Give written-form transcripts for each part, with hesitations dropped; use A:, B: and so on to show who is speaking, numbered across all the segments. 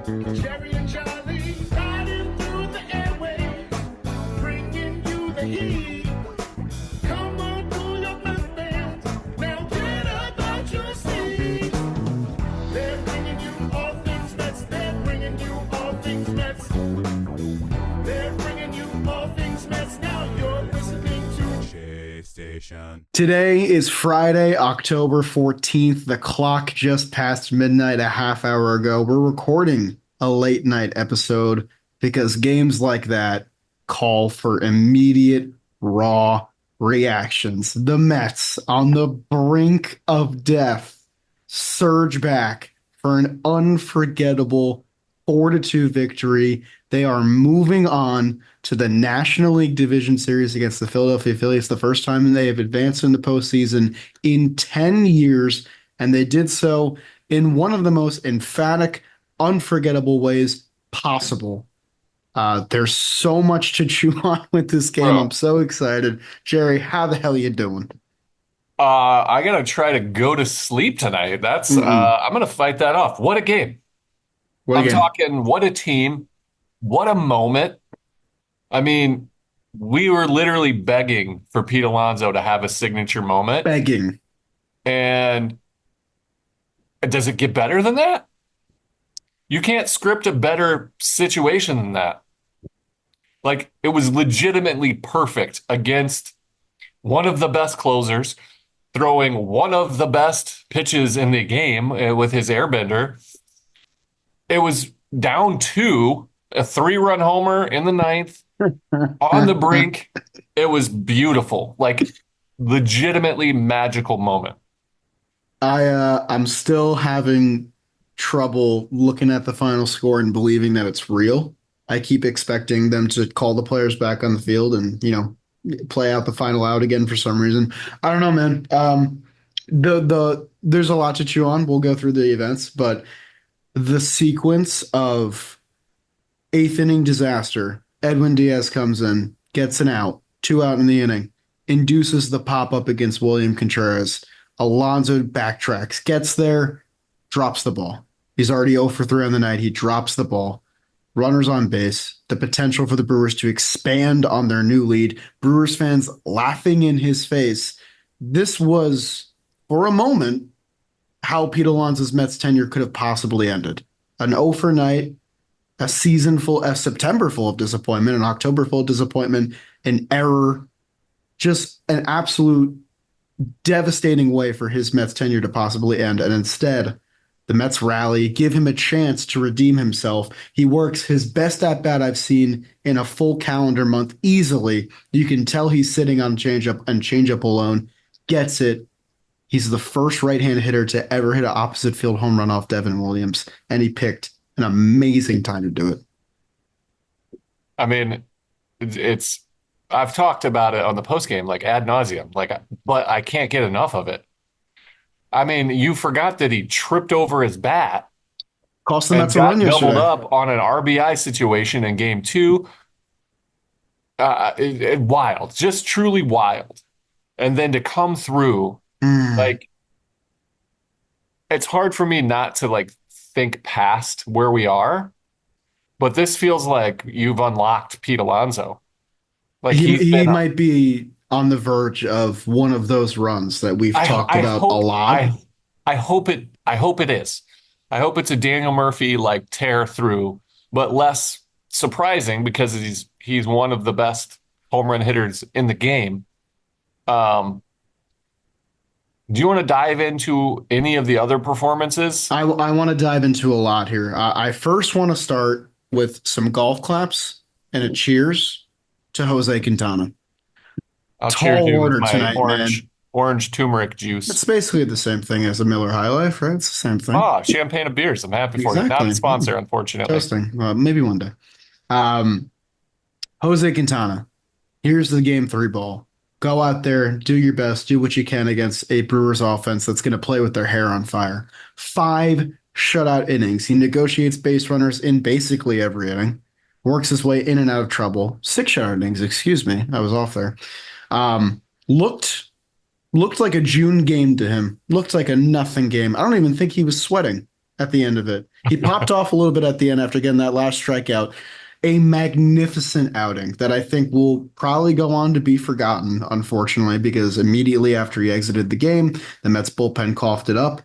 A: Jerry and Charlie riding through the airwaves, bringing you the heat. Come on, pull your mustache. Now get up out your seat. They're bringing you all things Mets. They're bringing you all things Mets. They're bringing you all things Mets. Now you're listening to Chase Station.
B: Today is Friday, October 14th. The clock just passed midnight a half hour ago. We're recording a late night episode because games like that call for immediate, raw reactions. The Mets, on the brink of death, surge back for an unforgettable 4-2 victory. They are moving on to the National League Division Series against the Philadelphia Phillies, the first time they have advanced in the postseason in 10 years, and they did so in one of the most emphatic, unforgettable ways possible. There's so much to chew on with this game.
C: Bro.
B: I'm so excited. Jerry, how the hell are you doing?
C: I gotta try to go to sleep tonight. I'm gonna fight that off. What a game.
B: What
C: I'm
B: again?
C: talking, what a team, what a moment. I mean, we were literally begging for Pete Alonso to have a signature moment.
B: Begging.
C: And does it get better than that? You can't script a better situation than that. Like, it was legitimately perfect against one of the best closers, throwing one of the best pitches in the game with his airbender. It was down 2, a 3-run homer in the 9th, on the brink. It was beautiful, like legitimately magical moment.
B: I'm still having trouble looking at the final score and believing that it's real. I keep expecting them to call the players back on the field and, play out the final out again for some reason. I don't know, man. There's a lot to chew on. We'll go through the events, but the sequence of eighth inning disaster, Edwin Diaz comes in, gets an out, 2 out in the inning, induces the pop-up against William Contreras. Alonso backtracks, gets there, drops the ball. He's already 0 for 3 on the night. He drops the ball. Runners on base, the potential for the Brewers to expand on their new lead. Brewers fans laughing in his face. This was, for a moment, how Pete Alonso's Mets tenure could have possibly ended. An 0 for night, a September full of disappointment, an October full of disappointment, an error, just an absolute devastating way for his Mets tenure to possibly end. And instead, the Mets rally, give him a chance to redeem himself. He works his best at-bat I've seen in a full calendar month easily. You can tell he's sitting on changeup and changeup alone, gets it. He's the first right-handed hitter to ever hit an opposite field home run off Devin Williams, and he picked an amazing time to do it.
C: I mean, I've talked about it on the postgame, like ad nauseum, but I can't get enough of it. I mean, you forgot that he tripped over his bat
B: Cost the
C: and
B: Mets a
C: got
B: run
C: doubled
B: yesterday.
C: up on an RBI situation in game 2. Wild, just truly wild. And then to come through, like, it's hard for me not to think past where we are, but this feels like you've unlocked Pete Alonso. Like
B: He might be on the verge of one of those runs that we've talked about a lot.
C: I hope it is. I hope it's a Daniel Murphy tear through, but less surprising because he's one of the best home run hitters in the game. Do you want to dive into any of the other performances?
B: I want to dive into a lot here. I first want to start with some golf claps and a cheers to Jose Quintana.
C: I'll cheer
B: Tall
C: you
B: order
C: with my
B: tonight,
C: orange turmeric juice.
B: It's basically the same thing as a Miller High Life, right? It's the same thing.
C: Champagne of beers. I'm happy for you. Not a sponsor, unfortunately.
B: Interesting. Maybe one day. Jose Quintana. Here's the game 3 ball. Go out there, do your best, do what you can against a Brewers offense that's going to play with their hair on fire. 5 shutout innings. He negotiates base runners in basically every inning. Works his way in and out of trouble. 6 shutout innings, excuse me. I was off there. Looked like a June game to him. Looked like a nothing game. I don't even think he was sweating. at the end of it. He popped off a little bit at the end after getting that last strikeout. A magnificent outing that I think will probably go on to be forgotten, unfortunately, because immediately after he exited the game, the Mets bullpen coughed it up.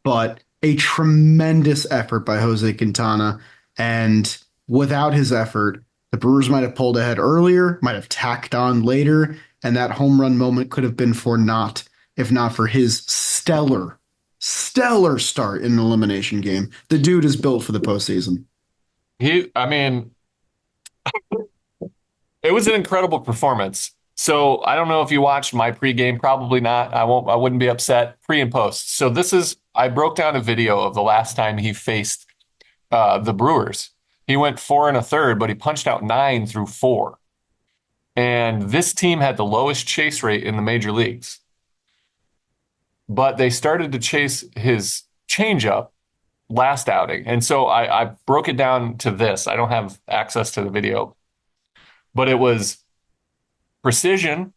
B: But a tremendous effort by Jose Quintana. And without his effort, the Brewers might have pulled ahead earlier, might have tacked on later, and that home run moment could have been for naught if not for his stellar start in an elimination game. The dude is built for the postseason.
C: I mean, it was an incredible performance. So I don't know if you watched my pregame, probably not. I wouldn't be upset pre and post. So I broke down a video of the last time he faced the Brewers. He went 4 1/3, but he punched out 9 through 4. And this team had the lowest chase rate in the major leagues. But they started to chase his changeup last outing. And so I broke it down to this. I don't have access to the video, but it was precision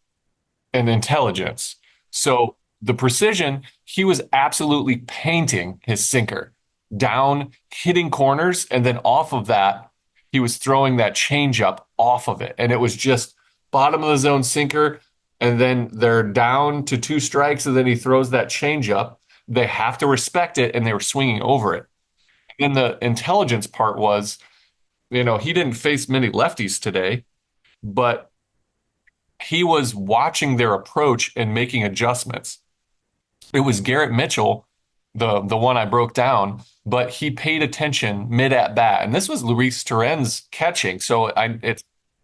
C: and intelligence. So the precision, he was absolutely painting his sinker down, hitting corners, and then off of that, he was throwing that changeup off of it. And it was just bottom of the zone sinker, and then they're down to 2 strikes, and then he throws that changeup. They have to respect it, and they were swinging over it. And the intelligence part was, he didn't face many lefties today, but he was watching their approach and making adjustments. It was Garrett Mitchell, the one I broke down, but he paid attention mid at bat, and this was Luis Torrens catching, so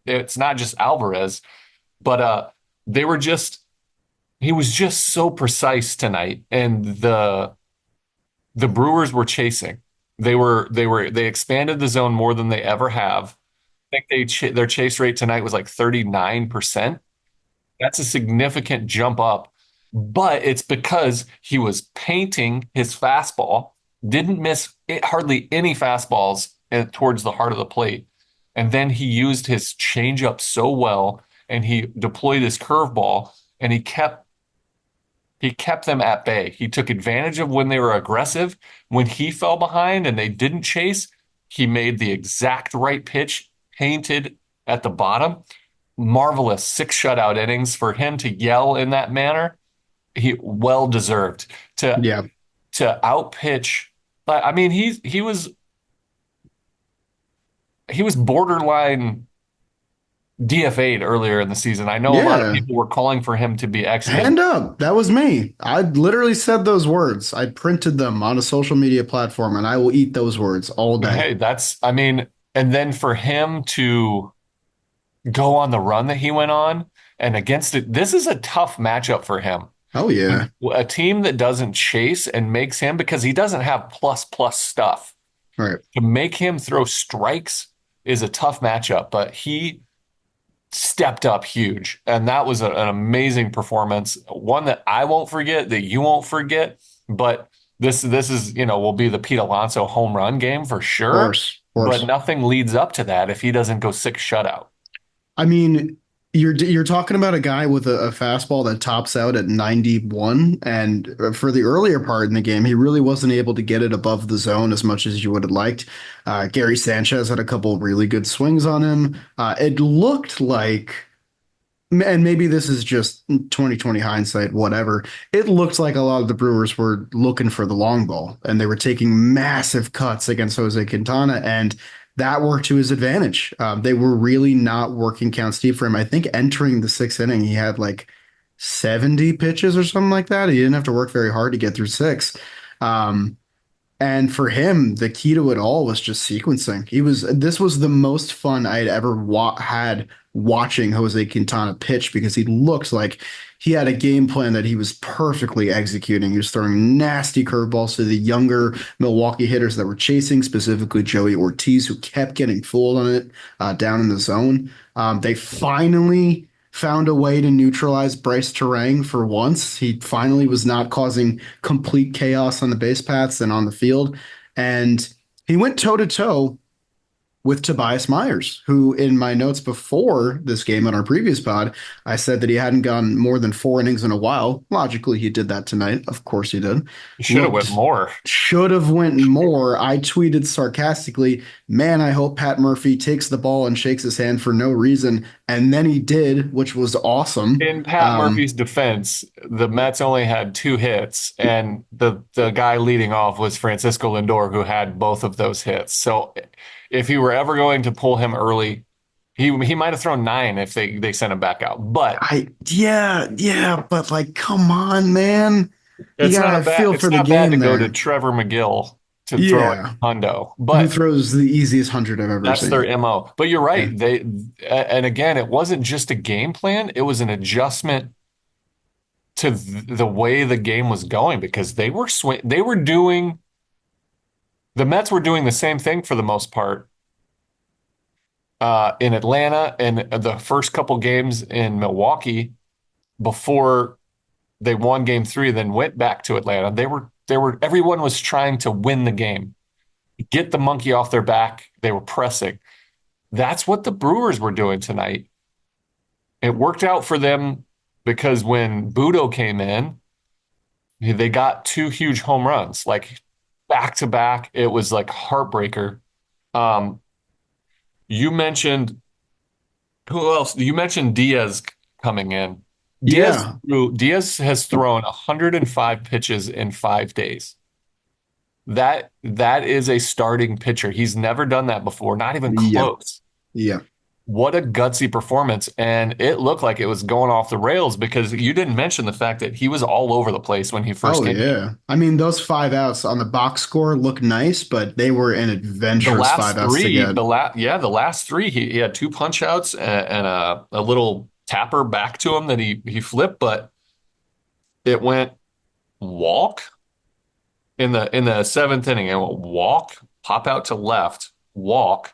C: it's not just Alvarez, but he was just so precise tonight, and the Brewers were chasing. They expanded the zone more than they ever have. I think their chase rate tonight was like 39%. That's a significant jump up, but it's because he was painting his fastball, didn't miss hardly any fastballs towards the heart of the plate. And then he used his changeup so well, and he deployed his curveball, and he kept them at bay. He took advantage of when they were aggressive. When he fell behind and they didn't chase, he made the exact right pitch, painted at the bottom. Marvelous 6 shutout innings for him to yell in that manner. He well deserved to outpitch. I mean, he was borderline DFA'd earlier in the season. I know a lot of people were calling for him to be exited.
B: Hand up. That was me. I literally said those words. I printed them on a social media platform, and I will eat those words all day.
C: Hey, and then for him to go on the run that he went on and against it, this is a tough matchup for him.
B: Oh, yeah.
C: A team that doesn't chase and makes him, because he doesn't have plus stuff.
B: Right.
C: To make him throw strikes is a tough matchup, but he stepped up huge. And that was an amazing performance. One that I won't forget, that you won't forget. But this is, will be the Pete Alonso home run game for sure.
B: Of course.
C: But nothing leads up to that if he doesn't go 6 shutout.
B: I mean, you're talking about a guy with a fastball that tops out at 91, and for the earlier part in the game, he really wasn't able to get it above the zone as much as you would have liked. Gary Sanchez had a couple of really good swings on him. It looked like, and maybe this is just 2020 hindsight, whatever. It looked like a lot of the Brewers were looking for the long ball, and they were taking massive cuts against Jose Quintana, and that worked to his advantage. They were really not working counts deep for him. I think entering the 6th inning, he had like 70 pitches or something like that. He didn't have to work very hard to get through 6. And for him, the key to it all was just sequencing. This was the most fun I'd ever had watching Jose Quintana pitch, because he looked like he had a game plan that he was perfectly executing. He was throwing nasty curveballs to the younger Milwaukee hitters that were chasing, specifically Joey Ortiz, who kept getting fooled on it down in the zone. They finally found a way to neutralize Bryce Terang for once. He finally was not causing complete chaos on the base paths and on the field. And he went toe-to-toe with Tobias Myers, who in my notes before this game on our previous pod, I said that he hadn't gone more than 4 innings in a while. Logically, he did that tonight. Of course he did.
C: You should have went
B: Looked
C: more.
B: should have went more. I tweeted sarcastically, "Man, I hope Pat Murphy takes the ball and shakes his hand for no reason." And then he did, which was awesome.
C: In Pat Murphy's defense, the Mets only had 2 hits, and the guy leading off was Francisco Lindor, who had both of those hits. So if he were ever going to pull him early, he might have thrown 9 if they sent him back out. But
B: Yeah, but like, come on, man. You gotta feel
C: it's
B: for the
C: not bad to
B: game
C: go to
B: there.
C: Trevor McGill to throw a
B: Yeah.
C: hundo,
B: Who
C: but
B: throws the easiest hundred I've ever
C: that's their
B: seen.
C: MO. But you're
B: Yeah.
C: right. And again, it wasn't just a game plan, it was an adjustment to the way the game was going because the Mets were doing the same thing for the most part in Atlanta and the first couple games in Milwaukee before they won game 3, then went back to Atlanta. Everyone was trying to win the game, get the monkey off their back. They were pressing. That's what the Brewers were doing tonight. It worked out for them because when Budo came in, they got 2 huge home runs, like back to back. It was like heartbreaker. Um, you mentioned who else? You mentioned Diaz coming in.
B: Yeah.
C: Diaz has thrown 105 pitches in 5 days. That is a starting pitcher. He's never done that before, not even
B: Yep.
C: close.
B: Yeah.
C: What a gutsy performance. And it looked like it was going off the rails because you didn't mention the fact that he was all over the place when he first
B: Oh
C: came in.
B: yeah. I mean, those 5 outs on the box score look nice, but they were an
C: The
B: adventurous five
C: last
B: outs to
C: three,
B: get.
C: the last three, he had 2 punch outs and a little tapper back to him that he flipped, but it went walk in the 7th inning. It went walk, pop out to left, walk.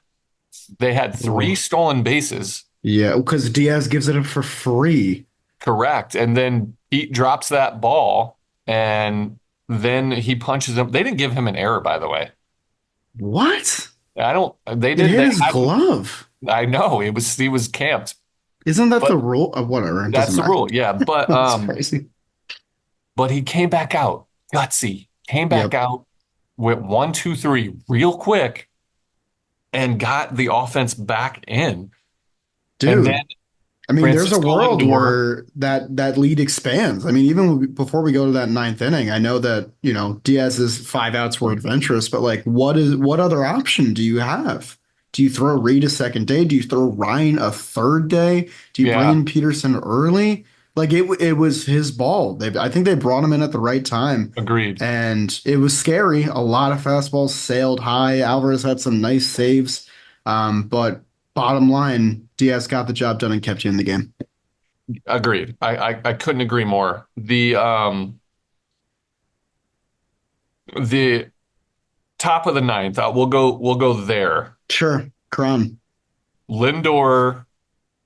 C: They had 3 stolen bases.
B: Yeah, because Diaz gives it up for free.
C: Correct. And then Pete drops that ball and then he punches him. They didn't give him an error, by the way.
B: What?
C: I don't, they
B: It
C: did,
B: hit
C: they
B: his
C: had,
B: glove.
C: I know he was camped,
B: Isn't that
C: but
B: the rule? Whatever. It
C: that's
B: doesn't
C: the
B: matter.
C: rule. Yeah. But,
B: That's crazy.
C: but he came back out gutsy, came back
B: Yep.
C: out, went 1, 2, 3 real quick and got the offense back in. And then
B: Dude. I mean, there's a
C: Francisco
B: world
C: Lindor,
B: where that lead expands. I mean, even before we go to that ninth inning, I know that, Diaz's 5 outs were adventurous, but like what other option do you have? Do you throw Reed a second day? Do you throw Ryan a third day? Do you bring
C: yeah,
B: in Peterson early? Like it was his ball. I think they brought him in at the right time.
C: agreed.
B: And it was scary. A lot of fastballs sailed high. Alvarez had some nice saves. But bottom line, Diaz got the job done and kept you in the game.
C: Agreed. I couldn't agree more. The top of the ninth, we'll go there.
B: Sure, Cron.
C: Lindor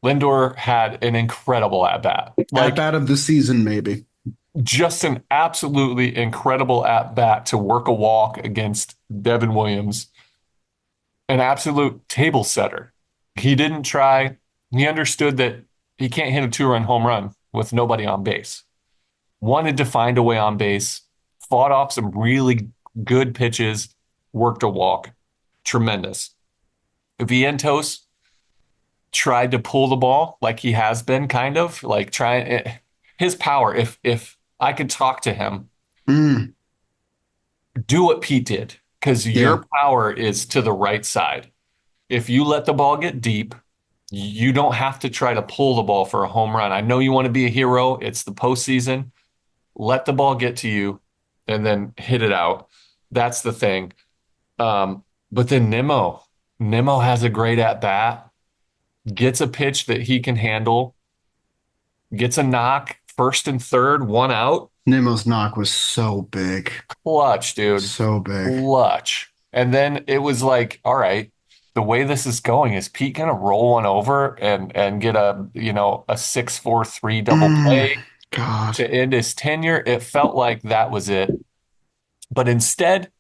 C: Lindor had an incredible at bat.
B: At
C: Like
B: bat of the season, maybe.
C: just an absolutely incredible at bat to work a walk against Devin Williams. An absolute table setter. He didn't try. He understood that he can't hit a 2-run home run with nobody on base. Wanted to find a way on base, fought off some really good pitches, worked a walk. Tremendous. Vientos tried to pull the ball like he has been kind of like trying his power. If I could talk to him,
B: Mm,
C: do what Pete did because
B: yeah.
C: your power is to the right side. If you let the ball get deep, you don't have to try to pull the ball for a home run. I know you want to be a hero. It's the postseason. Let the ball get to you and then hit it out. That's the thing. But then Nimmo has a great at bat, gets a pitch that he can handle, gets a knock, first and third, 1 out.
B: Nemo's knock was so big.
C: Clutch, dude.
B: So big.
C: Clutch. And then it was like, all right, the way this is going, is Pete gonna roll one over and get a 6-4-3 double
B: Mm,
C: play
B: God.
C: to end his tenure? It felt like that was it. But instead,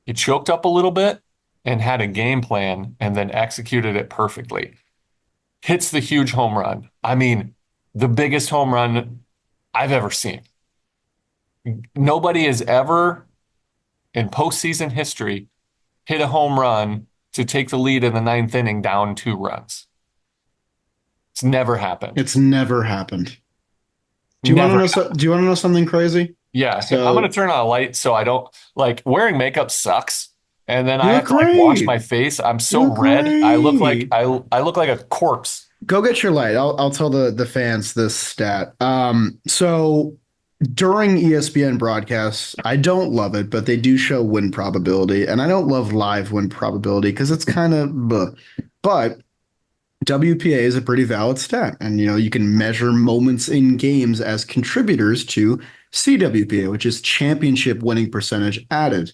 C: he choked up a little bit and had a game plan and then executed it perfectly. Hits the huge home run. I mean, the biggest home run I've ever seen. Nobody has ever in postseason history hit a home run to take the lead in the ninth inning down 2 runs. It's never happened.
B: It's never happened. Do you want to
C: Never.
B: know do you want to know something crazy?
C: Yeah, I'm gonna
B: So
C: turn on a light so I don't like wearing makeup sucks. And then
B: you
C: I
B: look
C: have to like wash
B: great.
C: my face. I'm
B: You
C: so
B: look
C: red. I look like
B: great.
C: I look like a corpse.
B: Go get your light. I'll tell the fans this stat. So during ESPN broadcasts, I don't love it, but they do show win probability, and I don't love live win probability because it's kind of bleh. But WPA is a pretty valid stat, and you can measure moments in games as contributors to CWPA, which is championship winning percentage added.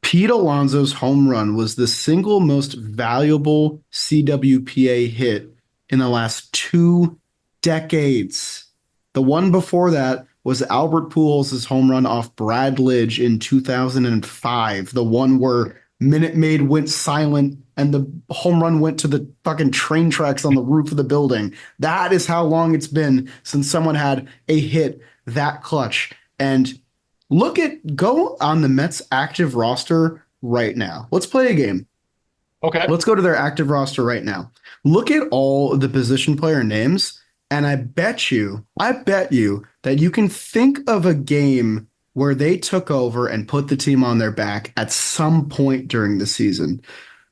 B: Pete Alonso's home run was the single most valuable CWPA hit in the last 2 decades. The one before that was Albert Pujols' home run off Brad Lidge in 2005, the one where Minute Maid went silent and the home run went to the fucking train tracks on the roof of the building. That is how long it's been since someone had a hit that clutch. And go on the Mets active roster right now. Let's play a game.
C: Okay.
B: Let's go to their active roster right now. Look at all the position player names, and I bet you that you can think of a game where they took over and put the team on their back at some point during the season.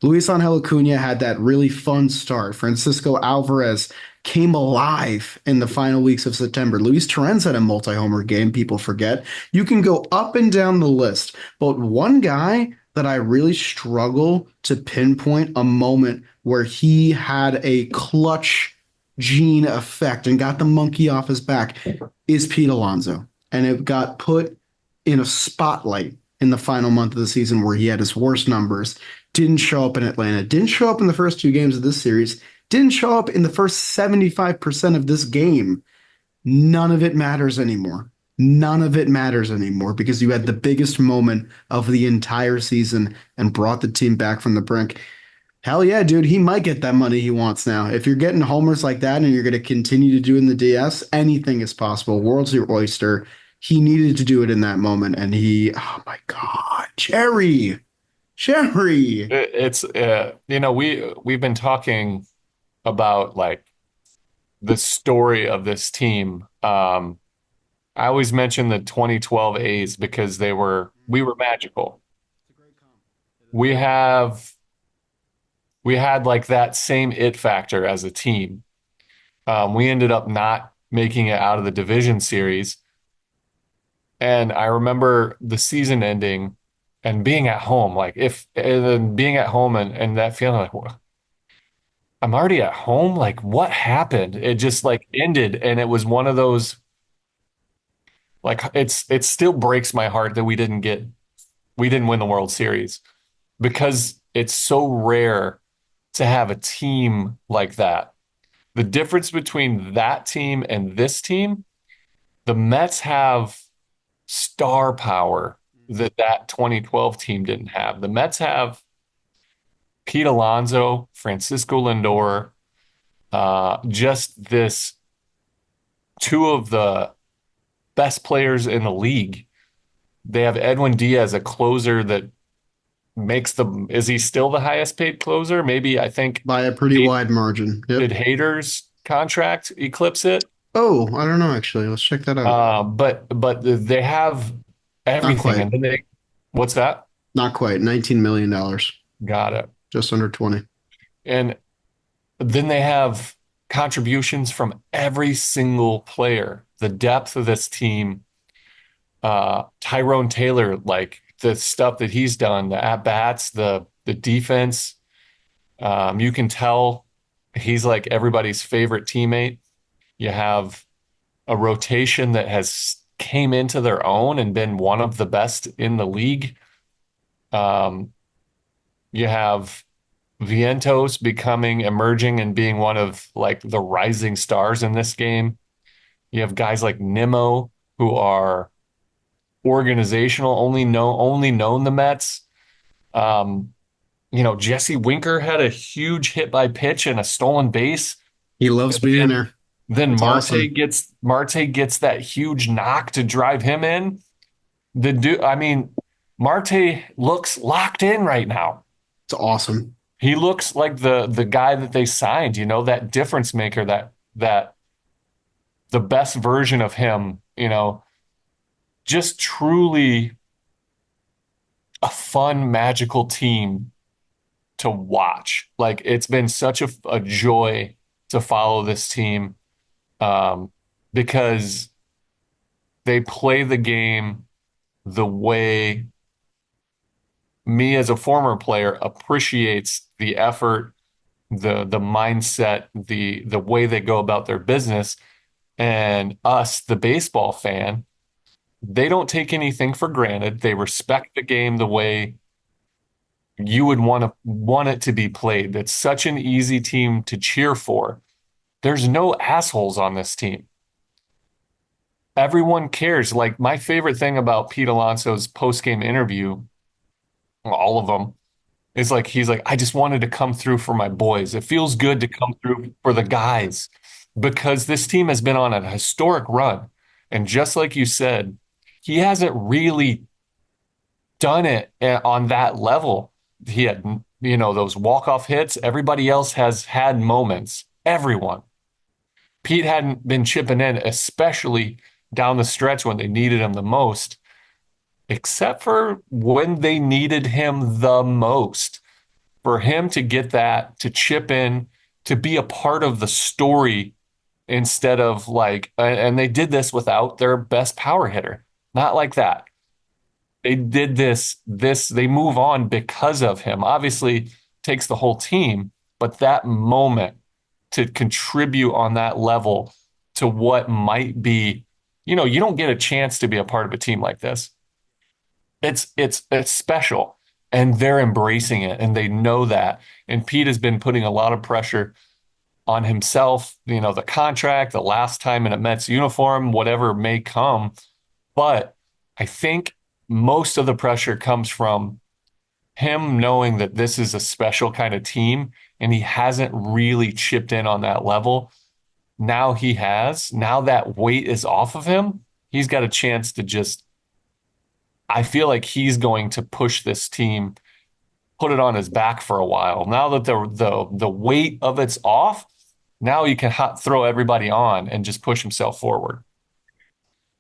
B: Luis Angel Acuna had that really fun start. Francisco Alvarez came alive in the final weeks of September. Luis Torrens had a multi-homer game, people forget. You can go up and down the list, but one guy that I really struggle to pinpoint a moment where he had a clutch gene effect and got the monkey off his back is Pete Alonso. And it got put in a spotlight in the final month of the season where he had his worst numbers, didn't show up in Atlanta, didn't show up in the first 2 games of this series, didn't show up in the first 75% of this game. None of it matters anymore. None of it matters anymore because you had the biggest moment of the entire season and brought the team back from the brink. Hell yeah, dude, he might get that money he wants now. If you're getting homers like that and you're going to continue to do in the DS, anything is possible. World's your oyster. He needed to do it in that moment, and oh my God, Cherry.
C: It's we've been talking about like the story of this team. I always mention the 2012 A's because we were magical. We have we had like that same it factor as a team. We ended up not making it out of the division series. And I remember the season ending and being at home, like if and then being at home and that feeling like I'm already at home. Like what happened? It just like ended, and it was one of those like it still breaks my heart that we didn't win the World Series because it's so rare to have a team like that. The difference between that team and this team, the Mets have star power that 2012 team didn't have. The Mets have Pete Alonso, Francisco Lindor, just this two of the best players in the league. They have Edwin Diaz, a closer that is he still the highest paid closer? Maybe I think
B: By a pretty wide margin.
C: did
B: Yep.
C: Hader's contract eclipse it?
B: Oh, I don't know actually. Let's check that out.
C: But they have
B: Not
C: everything,
B: quite.
C: and then what's that?
B: Not quite. $19 million.
C: Got it.
B: Just under 20.
C: And then they have contributions from every single player. The depth of this team, Tyrone Taylor, like the stuff that he's done, the at bats, the defense. You can tell he's like everybody's favorite teammate. You have a rotation that has came into their own and been one of the best in the league. You have Vientos emerging and being one of like the rising stars in this game. You have guys like Nimmo who are organizational, only known the Mets. Jesse Winker had a huge hit by pitch and a stolen base.
B: He loves being
C: And
B: there.
C: then
B: It's awesome.
C: Marte gets that huge knock to drive him in. The dude, I mean, Marte looks locked in right now.
B: It's awesome.
C: He looks like the guy that they signed, that difference maker, that the best version of him, just truly a fun, magical team to watch. Like it's been such a joy to follow this team um, because they play the game the way me as a former player appreciates the effort, the mindset, the way they go about their business, and us, the baseball fan, they don't take anything for granted. They respect the game the way you would want it to be played. It's such an easy team to cheer for. There's no assholes on this team. Everyone cares. Like my favorite thing about Pete Alonso's post-game interview, well, all of them, is like he's like, I just wanted to come through for my boys. It feels good to come through for the guys because this team has been on a historic run. And just like you said, he hasn't really done it on that level. He had, those walk-off hits. Everybody else has had moments. Everyone. Pete hadn't been chipping in, especially down the stretch when they needed him the most, except for when they needed him the most. For him to get that, to chip in, to be a part of the story instead of like, and they did this without their best power hitter. Not like that. They did they move on because of him. Obviously, takes the whole team, but that moment to contribute on that level to what might be, you don't get a chance to be a part of a team like this. It's special and they're embracing it and they know that. And Pete has been putting a lot of pressure on himself, the contract, the last time in a Mets uniform, whatever may come. But I think most of the pressure comes from him knowing that this is a special kind of team and he hasn't really chipped in on that level. Now he has. Now that weight is off of him. He's got a chance to just, I feel like he's going to push this team, put it on his back for a while. Now that the weight of it's off, now you can throw everybody on and just push himself forward.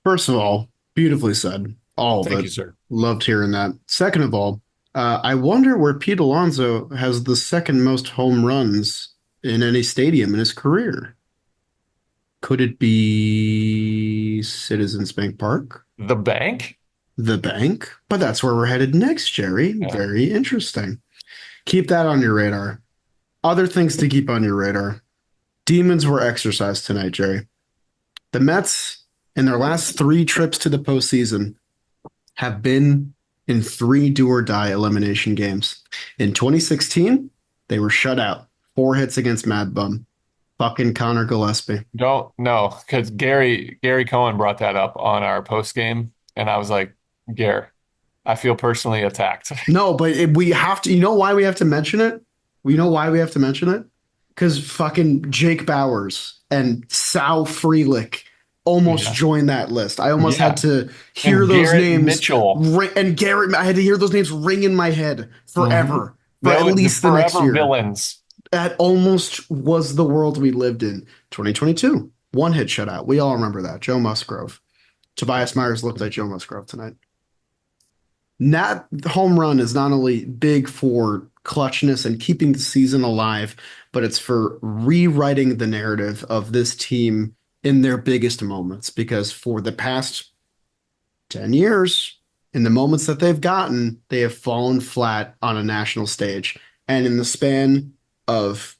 B: First of all, beautifully said. All of
C: Thank you,
B: it.
C: sir.
B: Loved hearing that. Second of all, I wonder where Pete Alonso has the second most home runs in any stadium in his career. Could it be Citizens Bank Park?
C: The bank?
B: The bank? But that's where we're headed next, Jerry.
C: Yeah.
B: Very interesting. Keep that on your radar. Other things to keep on your radar. Demons were exercised tonight, Jerry. The Mets, in their last three trips to the postseason, have been in three do or die elimination games. In 2016, they were shut out. 4 hits against Mad Bum. Fucking Connor Gillespie.
C: Don't know, because Gary Cohen brought that up on our post game, and I was like, Gary, I feel personally attacked.
B: No, but we have to. You know why we have to mention it? You know why we have to mention it? Because fucking Jake Bowers and Sal Frelick almost
C: Yeah.
B: joined that list. I almost
C: Yeah.
B: had to hear
C: And
B: those
C: Garrett
B: names.
C: Mitchell.
B: And Garrett, I had to hear those names ring in my head forever, for at
C: The
B: least the next
C: forever
B: year.
C: villains.
B: That almost was the world we lived in. 2022, 1 hit shutout. We all remember that. Joe Musgrove. Tobias Myers looked like Joe Musgrove tonight. That home run is not only big for clutchness and keeping the season alive, but it's for rewriting the narrative of this team in their biggest moments. Because for the past 10 years, in the moments that they've gotten, they have fallen flat on a national stage. And in the span of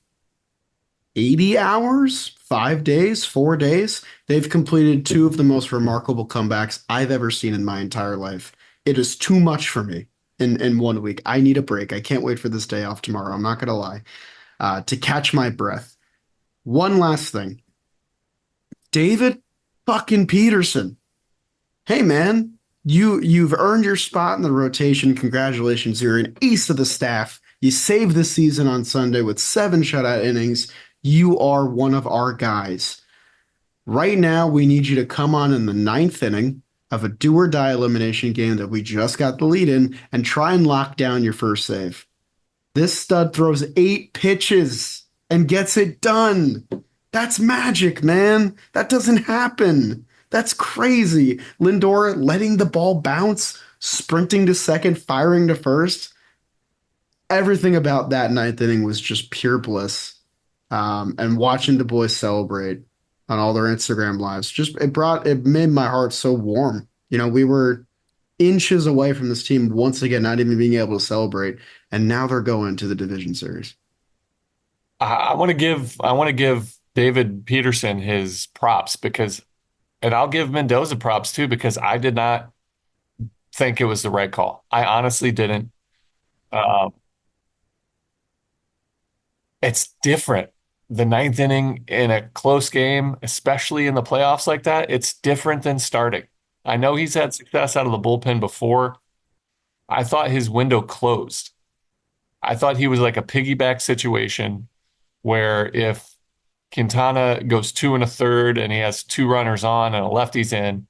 B: 80 hours, 5 days, 4 days, they've completed two of the most remarkable comebacks I've ever seen in my entire life. It is too much for me in 1 week. I need a break. I can't wait for this day off tomorrow. I'm not going to lie. To catch my breath. One last thing. David fucking Peterson. Hey, man, you've earned your spot in the rotation. Congratulations. You're an ace of the staff. You saved the season on Sunday with 7 shutout innings. You are one of our guys. Right now, we need you to come on in the ninth inning of a do or die elimination game that we just got the lead in and try and lock down your first save. This stud throws 8 pitches and gets it done. That's magic, man. That doesn't happen. That's crazy. Lindor letting the ball bounce, sprinting to second, firing to first. Everything about that ninth inning was just pure bliss. And watching the boys celebrate on all their Instagram lives, it made my heart so warm. We were inches away from this team once again, not even being able to celebrate, and now they're going to the division series.
C: I want to give David Peterson his props because, and I'll give Mendoza props too because I did not think it was the right call. I honestly didn't. Um, it's different. The ninth inning in a close game, especially in the playoffs like that, it's different than starting. I know he's had success out of the bullpen before. I thought his window closed. I thought he was like a piggyback situation where if Quintana goes 2 1/3 and he has 2 runners on and a lefty's in,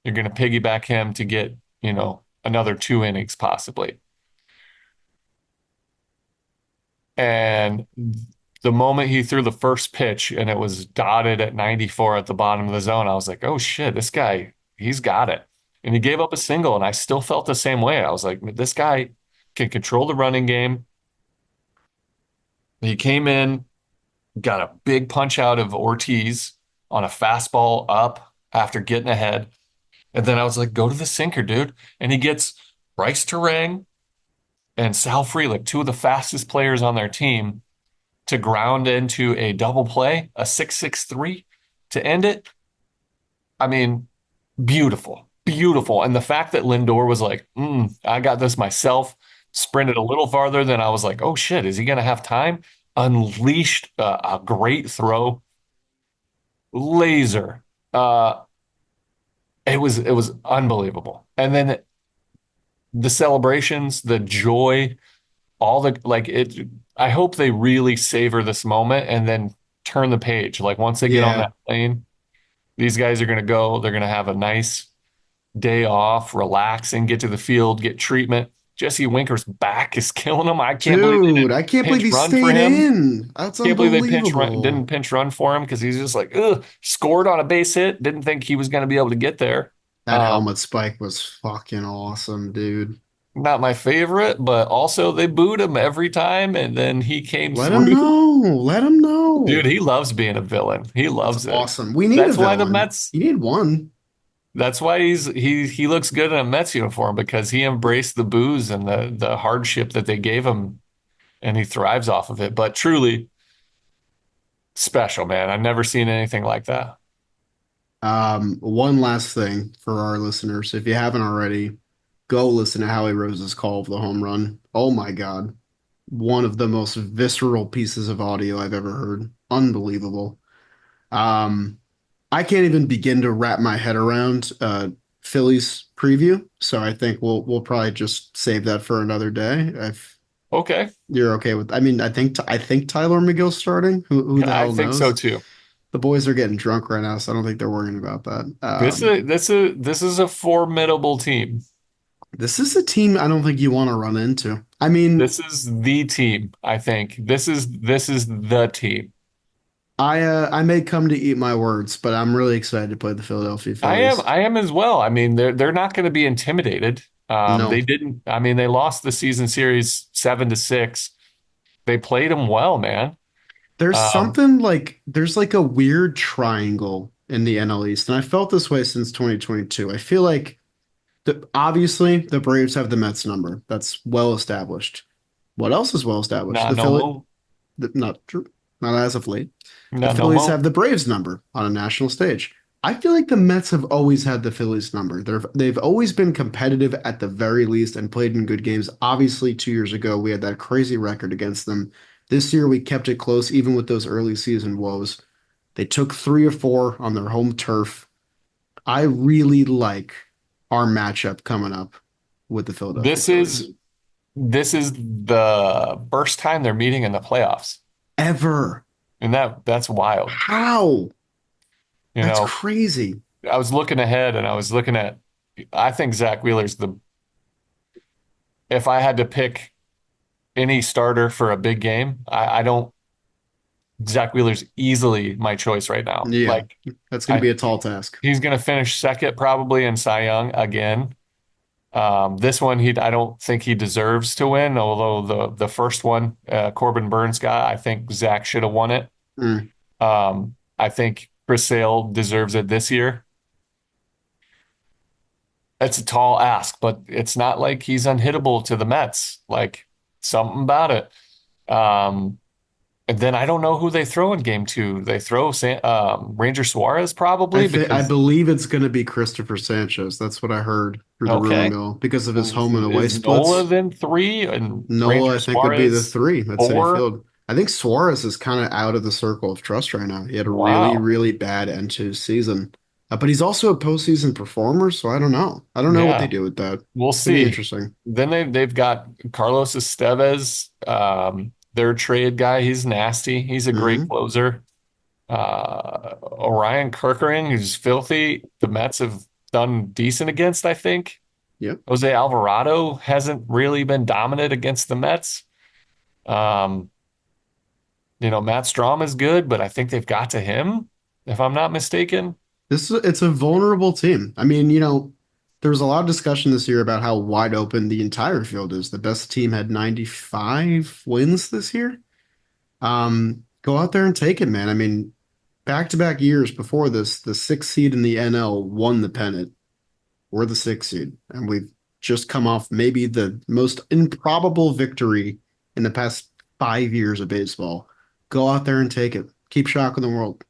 C: you're going to piggyback him to get, another 2 innings possibly. And the moment he threw the first pitch and it was dotted at 94 at the bottom of the zone, I was like, oh shit, this guy, he's got it. And he gave up a single, and I still felt the same way. I was like, this guy can control the running game. He came in, got a big punch out of Ortiz on a fastball up after getting ahead. And then I was like, go to the sinker, dude. And he gets Bryce Terang and Sal Frelick, two of the fastest players on their team, to ground into a double play, a 6-6-3 to end it. I mean, beautiful, beautiful. And the fact that Lindor was like, I got this myself, sprinted a little farther than I was like, oh shit, is he going to have time? Unleashed a great throw, laser. It was unbelievable. And then the celebrations, the joy, all the like it. I hope they really savor this moment and then turn the page. Like once they get on
B: Yeah.
C: that plane, these guys are going to go. They're going to have a nice day off, relax, and get to the field, get treatment. Jesse Winker's back is killing him. I can't believe they
B: Dude,
C: didn't
B: I can't believe
C: pinch
B: he
C: run for
B: stayed
C: him.
B: in. That's
C: Can't believe they
B: unbelievable.
C: didn't pinch run for him because he's just like, ugh, scored on a base hit. Didn't think he was going to be able to get there.
B: That helmet spike was fucking awesome, dude.
C: Not my favorite, but also they booed him every time, and then he came
B: Let him
C: through.
B: know. Let him know.
C: Dude, he loves being a villain. He
B: That's
C: loves it.
B: awesome. We need a
C: That's why the
B: villain.
C: Mets.
B: You need one.
C: That's why he looks good in a Mets uniform because he embraced the booze and the hardship that they gave him, and he thrives off of it. But truly special, man. I've never seen anything like that.
B: One last thing for our listeners. If you haven't already, go listen to Howie Rose's call of the home run. Oh my God. One of the most visceral pieces of audio I've ever heard. Unbelievable. Um, I can't even begin to wrap my head around Phillies preview, so I think we'll probably just save that for another day. If
C: Okay,
B: you're okay with, I mean, I think Tyler McGill's starting. Who the
C: I
B: hell
C: think so
B: knows?
C: too.
B: The boys are getting drunk right now, so I don't think they're worrying about that.
C: This is a formidable team.
B: This is a team I don't think you want to run into. I mean,
C: This is the team, I think. This is the team.
B: I may come to eat my words, but I'm really excited to play the Philadelphia
C: I am
B: Phillies.
C: I am as well. I mean, they're not going to be intimidated.
B: No,
C: They didn't. I mean, they lost the season series 7-6. They played them well, man. Um,
B: there's like a weird triangle in the NL East, and I felt this way since 2022. I feel like obviously the Braves have the Mets number. That's well established. What else is well established?
C: not no mo,
B: Not true, not as of late. The
C: not no
B: Phillies
C: mo.
B: have the Braves number on a national stage. I feel like the Mets have always had the Phillies number. They've always been competitive at the very least and played in good games. Obviously, 2 years ago we had that crazy record against them. This year we kept it close even with those early season woes. They took 3 or 4 on their home turf. I really like our matchup coming up with the Philadelphia
C: This is
B: Phillies.
C: this is the first time they're meeting in the playoffs.
B: Ever.
C: And that's wild.
B: How?
C: You
B: That's
C: know,
B: crazy.
C: I was looking ahead and I was looking at, I think Zach Wheeler's if I had to pick any starter for a big game, I don't, Zach Wheeler's easily my choice right now.
B: Yeah,
C: Like,
B: that's going to
C: I,
B: be a tall task.
C: he's going to finish second probably in Cy Young again. This one, I don't think he deserves to win, although the first one, Corbin Burns got, I think Zach should have won it.
B: Mm.
C: I think Chris Sale deserves it this year. It's a tall ask, but it's not like he's unhittable to the Mets. Like something about it. And then I don't know who they throw in game two. They throw Ranger Suarez probably
B: I
C: because
B: believe it's going to be Christopher Sanchez. That's what I heard through the rumor
C: okay,
B: mill because of his home and away
C: is Nola
B: splits.
C: then three and
B: Nola,
C: Ranger
B: I think, would be the
C: Suarez
B: three at Citi
C: four?
B: Field. I think Suarez is kind of out of the circle of trust right now. He had a really,
C: Wow,
B: really bad end to his season. But he's also a postseason performer, so I don't know. I don't know what they
C: yeah,
B: do with that.
C: we'll
B: It'd be
C: see.
B: interesting.
C: Then they've got Carlos Estevez, their trade guy. He's nasty. He's a great
B: Hmm.
C: closer. Orion Kerkering, who's filthy. The Mets have done decent against, I think.
B: Yep.
C: Jose Alvarado hasn't really been dominant against the Mets. Um, Matt Strom is good, but I think they've got to him, if I'm not mistaken.
B: It's a vulnerable team. I mean, there was a lot of discussion this year about how wide open the entire field is. The best team had 95 wins this year. Go out there and take it, man. I mean, back-to-back years before this, the sixth seed in the NL won the pennant. We're the sixth seed, and we've just come off maybe the most improbable victory in the past 5 years of baseball. Go out there and take it. Keep shocking the world.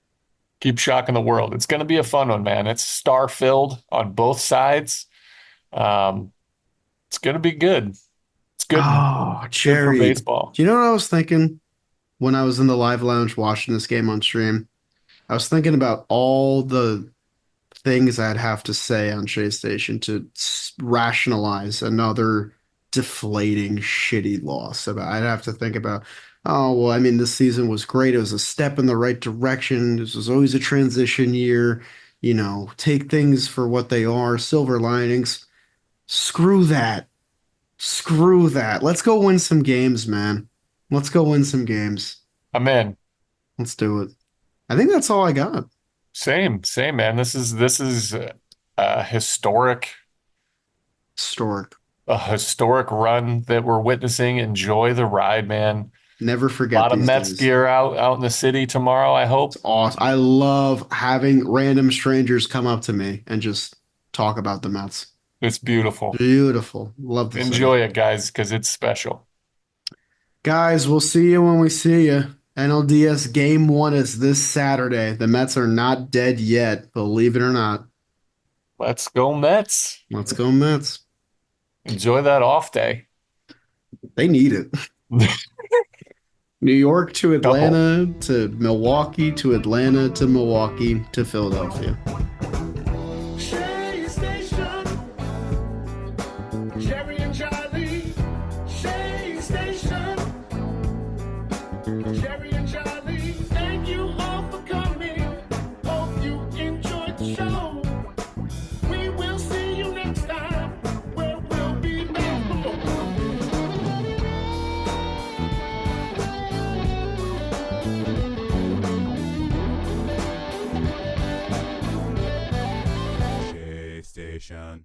C: Keep shocking the world. It's going to be a fun one, man. It's star-filled on both sides. Um, it's going to be good. It's
B: Oh,
C: good for
B: Jerry.
C: baseball.
B: Do you know what I was thinking when I was in the live lounge watching this game on stream? I was thinking about all the things I'd have to say on Chase Station to rationalize another deflating, shitty loss. I'd have to think about, oh, well, I mean, this season was great. It was a step in the right direction. This was always a transition year. Take things for what they are, silver linings. Screw that. Screw that. Let's go win some games, man. Let's go win some games.
C: I'm in.
B: Let's do it. I think that's all I got.
C: Same, man. This is a historic
B: Historic.
C: a historic run that we're witnessing. Enjoy the ride, man.
B: Never
C: A
B: forget
C: lot of
B: these
C: Mets
B: days.
C: gear out in the city tomorrow, I hope.
B: It's awesome. I love having random strangers come up to me and just talk about the Mets.
C: It's beautiful.
B: Beautiful. Love the city.
C: Enjoy it, guys, because it's special.
B: Guys, we'll see you when we see you. NLDS Game 1 is this Saturday. The Mets are not dead yet, believe it or not.
C: Let's go, Mets.
B: Let's go, Mets.
C: Enjoy that off day.
B: They need it. New York to
C: Couple.
B: Atlanta to Milwaukee to Atlanta to Milwaukee to Philadelphia.
A: Shay Station, Jerry and Charlie. Shay Station, Jerry and Charlie. Thank you all for coming. Hope you enjoyed the show. We will see you next time. Where we'll be back below.
D: Station.